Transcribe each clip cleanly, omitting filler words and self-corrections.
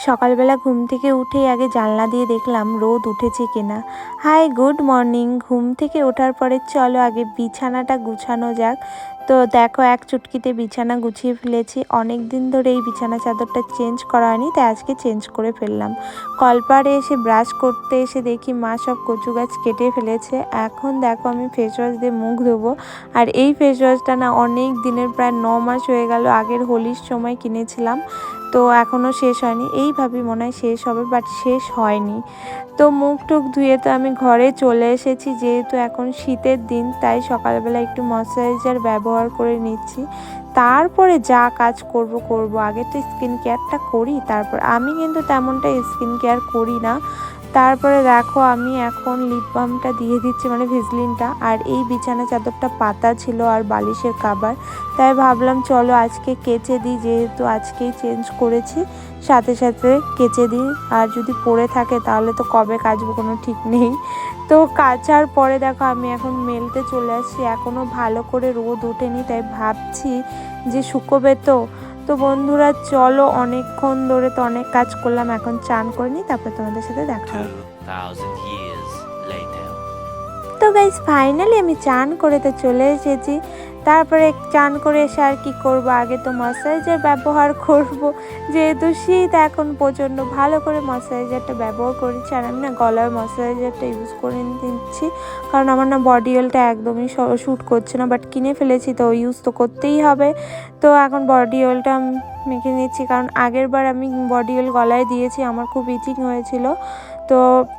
সকালবেলা ঘুম থেকে উঠেই আগে জানলা দিয়ে দেখলাম রোদ উঠেছে কিনা। Hi good morning. ঘুম থেকে ওঠার পরে চলো আগে বিছানাটা গুছানো যাক। তো দেখো এক চুটকিতে বিছানা গুছিয়ে ফেলেছি। অনেক দিন ধরে এই বিছানা চাদরটা চেঞ্জ করা হয়নি, তাই আজকে চেঞ্জ করে ফেললাম। কলপাড়ে এসে ব্রাশ করতে এসে দেখি মা সব কচু গাছ কেটে ফেলেছে। এখন দেখো আমি ফেস ওয়াশ দিয়ে মুখ ধোবো। আর এই ফেস ওয়াশটা না অনেক দিনের, প্রায় 9 মাস হয়ে গেল, আগের হোলির সময় কিনেছিলাম। তো এখনও শেষ হয়নি, এইভাবেই মনে হয় শেষ হবে, বাট শেষ হয়নি। তো মুখ টুক ধুয়ে তো আমি ঘরে চলে এসেছি। যেহেতু এখন শীতের দিন, তাই সকালবেলা একটু ময়শ্চারাইজার ব্যবহার করে নিচ্ছি। তারপরে যা কাজ করব আগে তো স্কিন কেয়ারটা করি, তারপর আমি কিন্তু তেমনটা স্কিন কেয়ার করি না। তারপরে দেখো আমি এখন লিপ বামটা দিয়ে দিচ্ছি, মানে ভেসলিনটা। আর এই বিছানা চাদরটা পাতা ছিল আর বালিশের কাভার, তাই ভাবলাম চলো আজকে কেচে দিই, যেহেতু আজকেই চেঞ্জ করেছি, সাথে সাথে কেচে দিই। আর যদি পড়ে থাকে তাহলে তো কবে কাচবো কোনো ঠিক নেই। তো কাচার পরে দেখো আমি এখন মেলতে চলে আসছি। এখনও ভালো করে রোদ ওঠেনি, তাই ভাবছি যে শুকোবে তো। তো বন্ধুরা চলো, অনেকক্ষণ ধরে তো অনেক কাজ করলাম, এখন চান করে নিই, তারপর তোমাদের সাথে দেখা হবে। 2000 years later. তো গাইস ফাইনালি আমি চান করে তো চলে এসেছি। তারপরে চান করে এসে আর কি করব, আগে তো ময়শ্চারাইজার ব্যবহার করব। যেহেতু শীত এখন প্রচণ্ড, ভালো করে ময়শ্চারাইজারটা ব্যবহার করেছি। আর আমি না গলার ময়শ্চারাইজারটা ইউজ করে নিচ্ছি, কারণ আমার না বডি অয়েলটা একদমই শ্যুট করছে না, বাট কিনে ফেলেছি তো ইউজ তো করতেই হবে। তো এখন বডি অয়েলটা মেখে নিচ্ছি, কারণ আগের বার আমি বডি অয়েল গলায় দিয়েছি, আমার খুব ইচিং হয়েছিল। তো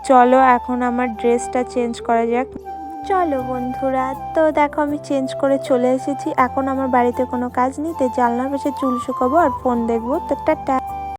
চলো এখন আমার ড্রেসটা চেঞ্জ করা যাক। চলো বন্ধুরা, তো দেখো আমি চেঞ্জ করে চলে এসেছি। এখন আমার বাড়িতে কোনো কাজ নেই, তাই জানলার পাশে চুল শুকাবো আর ফোন দেখবো। তো টাটা।